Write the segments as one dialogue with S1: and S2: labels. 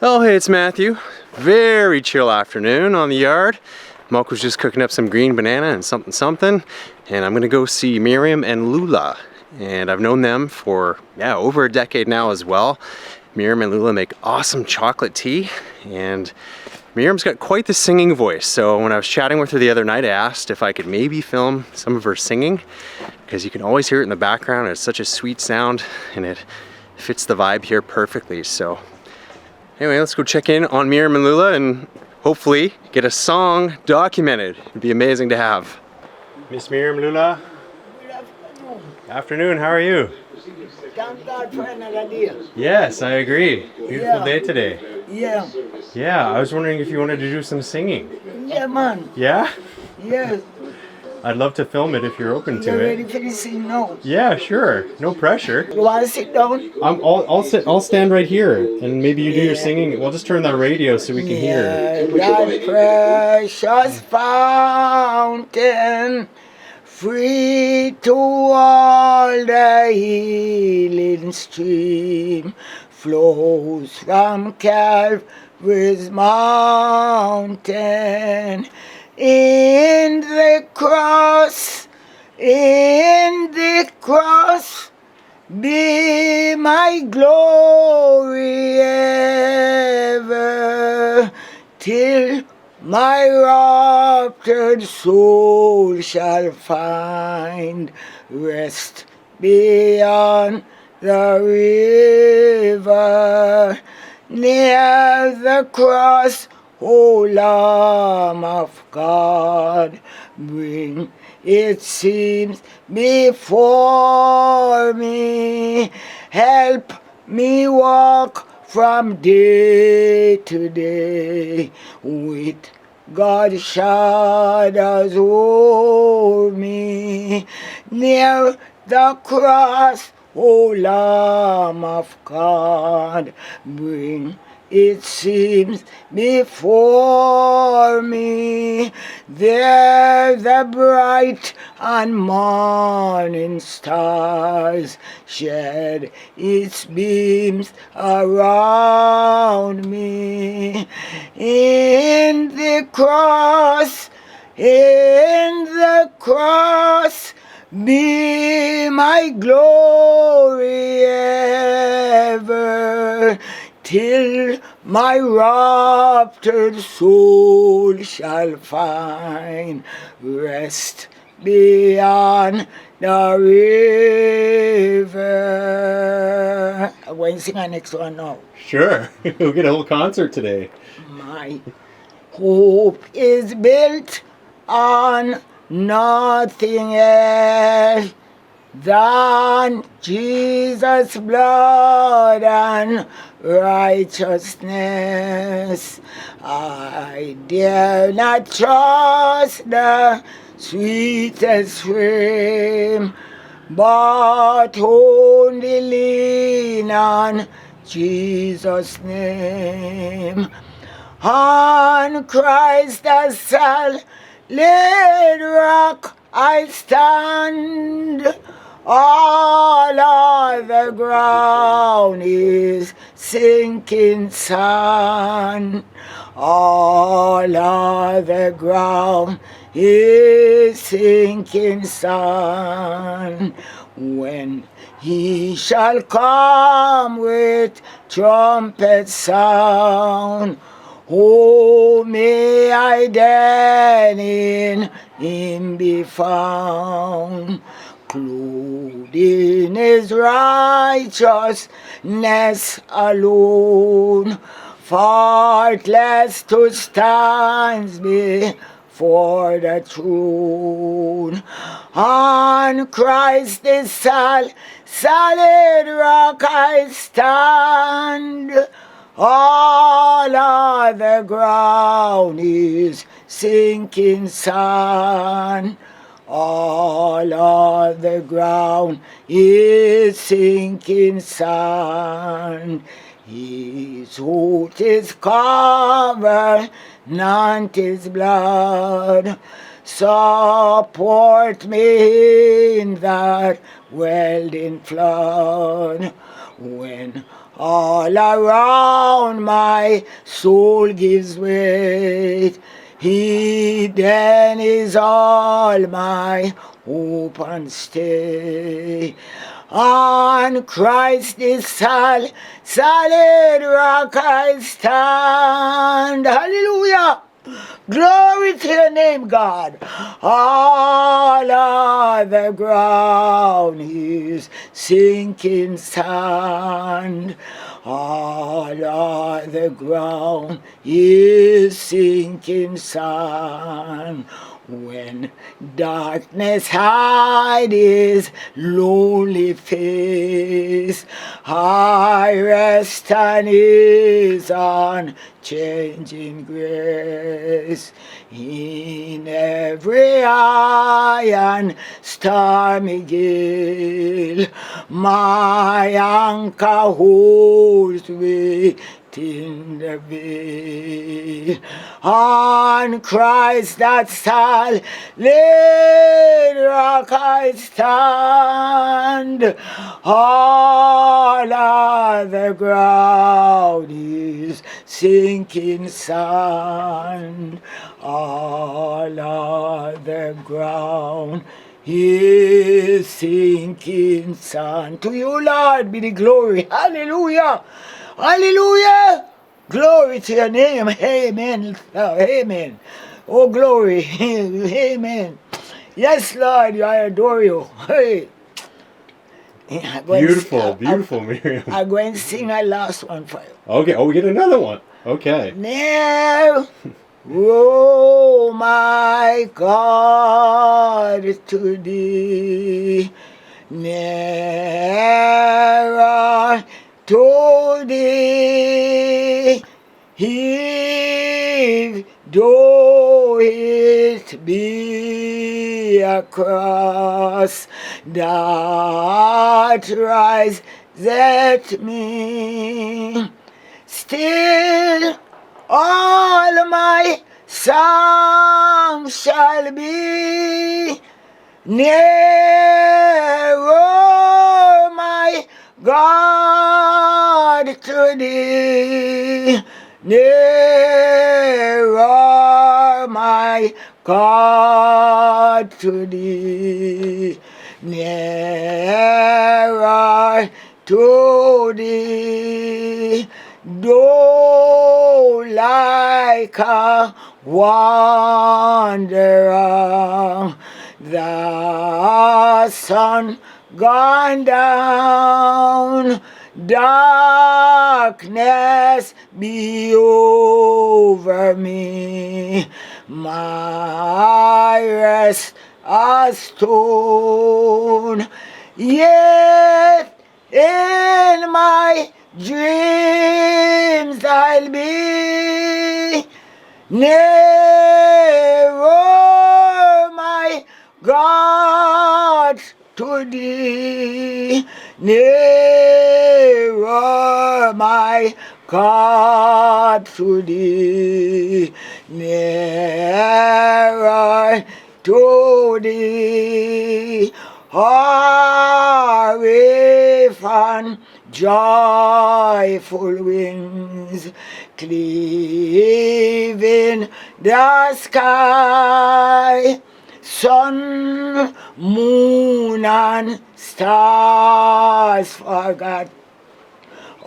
S1: Oh, hey, it's Matthew. Very chill afternoon on the yard. Mokko's just cooking up some green banana and something, and I'm gonna go see Miriam and Lula. And I've known them for, over a decade now as well. Miriam and Lula make awesome chocolate tea, and Miriam's got quite the singing voice. So when I was chatting with her the other night, I asked if I could maybe film some of her singing, because you can always hear it in the background. It's such a sweet sound, and it fits the vibe here perfectly. So anyway, let's go check in on Miriam and Lula and hopefully get a song documented. It'd be amazing to have. Miss Miriam Lula.
S2: Good afternoon.
S1: Afternoon, how are you?
S2: Thank God for another day.
S1: Yes, I agree. Beautiful day today.
S2: Yeah.
S1: Yeah, I was wondering if you wanted to do some singing.
S2: Yeah, man.
S1: Yeah?
S2: Yes.
S1: I'd love to film it if you're open to
S2: You
S1: it.
S2: ready for the sing now?
S1: Yeah, sure. No pressure.
S2: You want to sit down?
S1: I'll stand right here, and maybe you do your singing. We'll just turn the radio so we can hear.
S2: That precious fountain, free to all the healing stream, flows from Calvary's mountain. In the cross, be my glory ever, till my raptured soul shall find rest beyond the river. Near the cross, O Lamb of God, bring its sins before me. Help me walk from day to day with God's shadows over me. Near the cross, O Lamb of God, bring it seems before me. There the bright and morning stars shed its beams around me. In the cross, be my glory ever, till my raptured soul shall find rest beyond the river. I'm going to sing our next one now.
S1: Sure. We'll get a whole concert today.
S2: My hope is built on nothing else than Jesus' blood and righteousness. I dare not trust the sweetest frame, but only lean on Jesus' name. On Christ the solid rock I stand. All other ground is sinking sand. All other ground is sinking sand. When he shall come with trumpet sound, oh, may I then in him be found, clothed in his righteousness alone, faultless to stand before the throne. On Christ the solid rock I stand. All other ground is sinking sand. All other ground is sinking sand. His oath is covenant is blood. Support me in that welding flood. When All around my soul gives way. He then is all my hope and stay. On Christ this solid rock I stand. Hallelujah. Glory to your name, God. All other ground is sinking sand. All other ground is sinking sand. When darkness hides his lonely face, I rest on his unchanging grace. In every high and stormy gale, my anchor holds me in the veil. On Christ that solid rock I stand. All other ground is sinking sand. All other ground is sinking sand. To you, Lord, be the glory. Hallelujah. Hallelujah. Glory to your name. Amen. Amen. Oh, glory. Amen. Yes, Lord, I adore you. Hey.
S1: Beautiful, beautiful, Miriam.
S2: I'm going to sing a last one for you.
S1: Okay, oh, we get another one. Okay.
S2: Now, oh my God, to thee, nearer to thee, if though it be a cross that riseth me, still all my song shall be nearer, my God, to thee, nearer, my God, to thee, nearer to thee, though like a wanderer, the sun gone down, darkness be over me, my rest a stone, yet in my dreams I'll be nearer, my God, to thee, nearer, my God, to thee, nearer to thee, or if on joyful wings cleaving the sky, sun, moon, and stars forgot,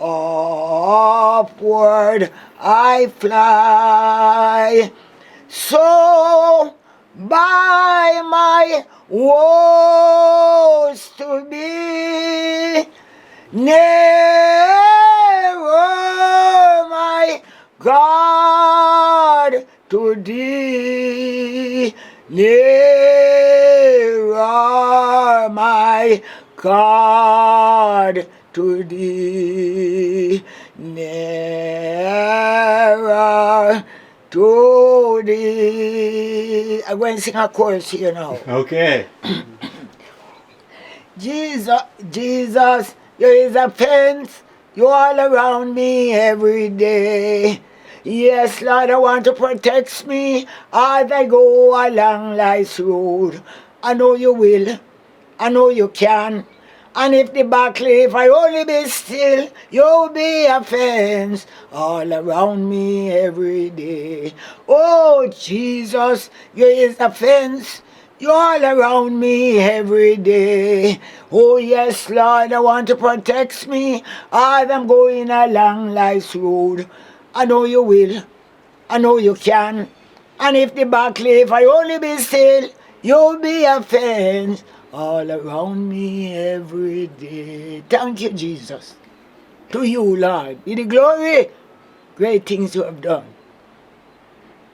S2: upward I fly. So by my woes to be nearer, my God, to thee, nearer, my God, to thee, nearer to thee. I'm going to sing a chorus here now.
S1: Okay.
S2: Jesus, Jesus, there is a fence, you're all around me every day. Yes, Lord, I want to protect me as I go along life's road. I know you will, I know you can, And if the battle, if I only be still, you'll be a fence all around me every day. Oh, Jesus, you is a fence. You're all around me every day. Oh, yes, Lord, I want to protect me as I'm going along life's road. I know you will. I know you can. And if the battle, if I only be still, you'll be a fence all around me every day. Thank you, Jesus. To you, Lord, be the glory. Great things you have done.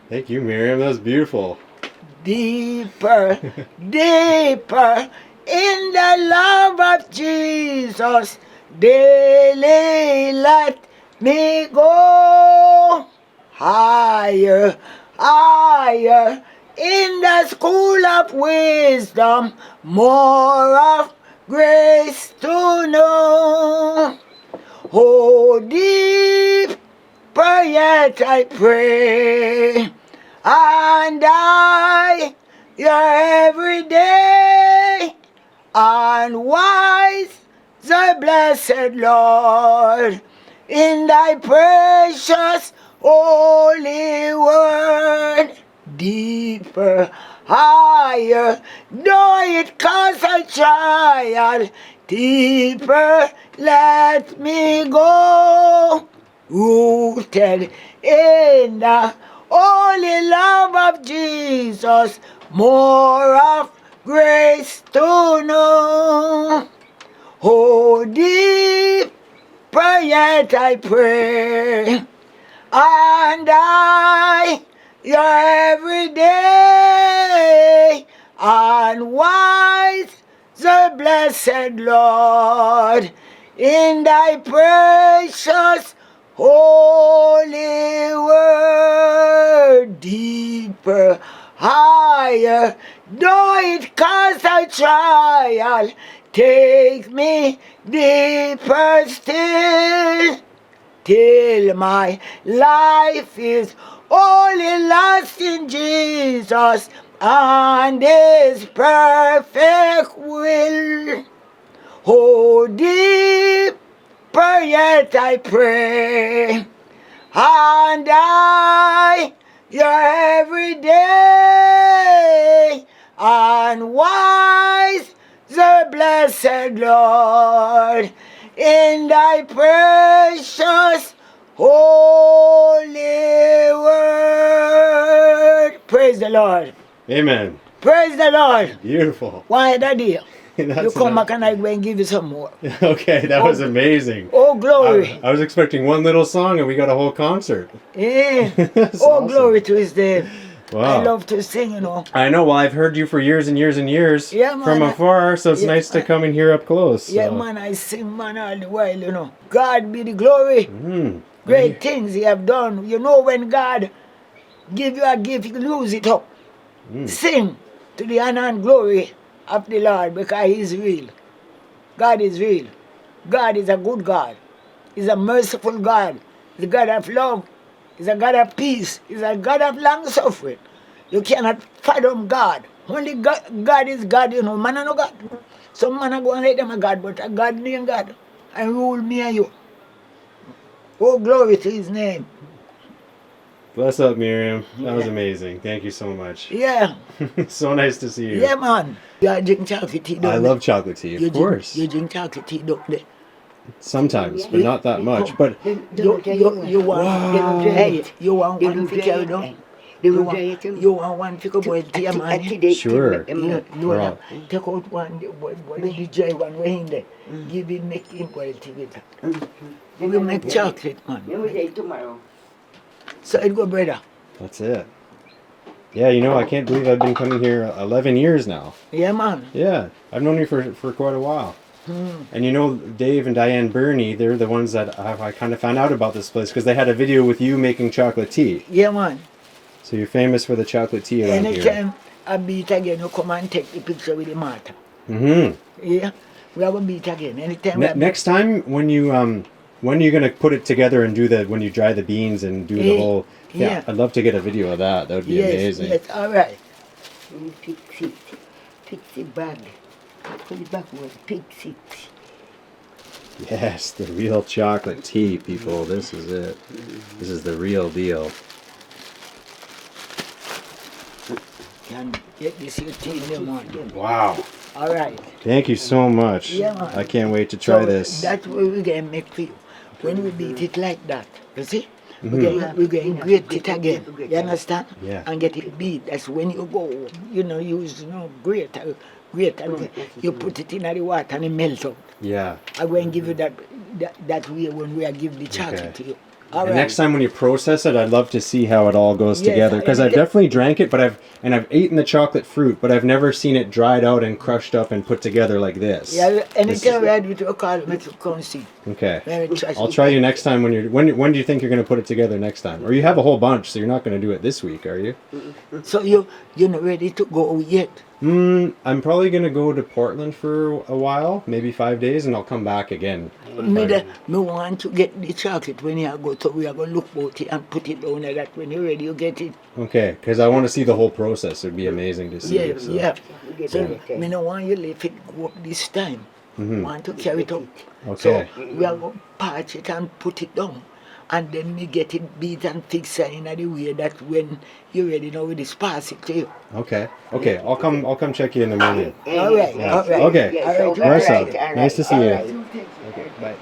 S1: Thank you, Miriam. That was beautiful.
S2: Deeper, deeper in the love of Jesus. Daily let me go higher, higher in the school of wisdom. More of grace to know. Oh, deeper yet I pray. And I, your every day, and wise, the blessed Lord, in thy precious holy word, deeper, higher, though it cause a trial, deeper let me go, rooted in the holy love of Jesus, more of grace to know. Oh, deeper yet I pray, and I, your every day, and wise, the blessed Lord, in thy precious holy word, deeper, higher, though it cause a trial, take me deeper still, till my life is only lost in Jesus and His perfect will. Oh, deeper yet I pray, and I, your every day, and wise, the blessed Lord, in thy precious holy word. Praise the Lord.
S1: Amen.
S2: Praise the Lord.
S1: Beautiful.
S2: Why that deal?
S1: That's
S2: You come
S1: enough.
S2: back and I go and give you some more.
S1: Okay, that was amazing.
S2: Oh, glory.
S1: I was expecting one little song and we got a whole concert.
S2: Yeah.
S1: That's
S2: Oh,
S1: awesome.
S2: glory to His name.
S1: Wow.
S2: I love to sing, you know.
S1: I know. Well, I've heard you for years and years and years
S2: Yeah, man.
S1: from afar, so it's
S2: Yeah,
S1: nice to come in here up close.
S2: Yeah,
S1: so.
S2: man, I sing, man, all the while, you know. God be the glory.
S1: Mm.
S2: Great things He have done. You know, when God give you a gift, you lose it up. Sing to the honor and glory of the Lord, because He is real. God is real. God is a good God. He's a merciful God. He's a God of love. He's a God of peace. He's a God of long suffering. You cannot fathom God. Only God is God, you know. Man are no God. Some man are going to let them a God, but a God named God. And rule me and you. Oh, glory to His name.
S1: Bless up, Miriam. That was amazing. Thank you so much.
S2: Yeah.
S1: So nice to see you.
S2: Yeah, man. You drink chocolate tea, don't
S1: I
S2: you?
S1: love chocolate tea, of course.
S2: You drink chocolate tea, don't you?
S1: Sometimes, but not that much. But
S2: You want
S3: Hey,
S2: you want one to carry down? You want one to go boil tea, man?
S1: sure.
S2: You know
S1: Right.
S2: that. Take out one, the dry one way in there. Give him, make him boil tea with that. We make chocolate, man.
S3: Tomorrow.
S2: So it go, brother.
S1: That's it. Yeah, you know, I can't believe I've been coming here 11 years now.
S2: Yeah, man.
S1: Yeah, I've known you for quite a while. And you know, Dave and Diane Burney, they're the ones that I kind of found out about this place because they had a video with you making chocolate tea.
S2: Yeah, man.
S1: So you're famous for the chocolate tea around here.
S2: Anytime I beat again, you come and take the picture with the matter.
S1: Mm-hmm.
S2: Yeah, we have a beat again. Anytime.
S1: Next time, when you when are you gonna put it together and do when you dry the beans and do the whole? Yeah, I'd love to get a video of that. That would be
S2: yes,
S1: amazing.
S2: Yes, all right.
S3: Fix the bag.
S2: put it back where the pig sits.
S1: Yes, the real chocolate tea, people. This is it. This is the real deal.
S2: Can get this your tea in the morning.
S1: Wow.
S2: All right.
S1: Thank you so much.
S2: Yeah, man.
S1: I can't wait to try
S2: So
S1: this.
S2: that's what we're going to make for you. When we beat it like that, you see?
S1: Mhm.
S2: We're going to grate it again. You understand?
S1: Yeah.
S2: And get it beat. That's when you go, use grater, and you put it in the water and it melts out.
S1: Yeah.
S2: I'm going to give you that way when we are giving the chocolate
S1: Okay.
S2: to you. All
S1: And
S2: right.
S1: next time when you process it, I'd love to see how it all goes
S2: Yes,
S1: together. Because I've definitely drank it, but I've eaten the chocolate fruit, but I've never seen it dried out and crushed up and put together like this.
S2: Yeah, anytime we had with your call, make you come see.
S1: Okay.
S2: Let me try
S1: I'll try you next time when do you think you're going to put it together next time? Or you have a whole bunch, so you're not going to do it this week, are you?
S2: So you're not ready to go yet?
S1: I'm probably going to go to Portland for a while, maybe 5 days, and I'll come back again.
S2: Me want to get the chocolate when you go, so we are going to look about it and put it down there that when you're ready, you get it.
S1: Okay, because I want to see the whole process. It'd be amazing to see.
S2: Yeah,
S1: so.
S2: yeah. So me no want you let it go up this time. Want to carry it up.
S1: Okay.
S2: So we are going to patch it and put it down. And then me get it beat and fix it in the way that when you're ready now, we just pass it to you.
S1: Okay. Okay. I'll come check you in the morning.
S2: All right.
S1: Yeah.
S2: All right.
S1: Okay.
S2: All right.
S1: Marcel,
S2: All right.
S1: nice to see
S2: All
S1: you.
S2: right.
S1: Okay. Bye.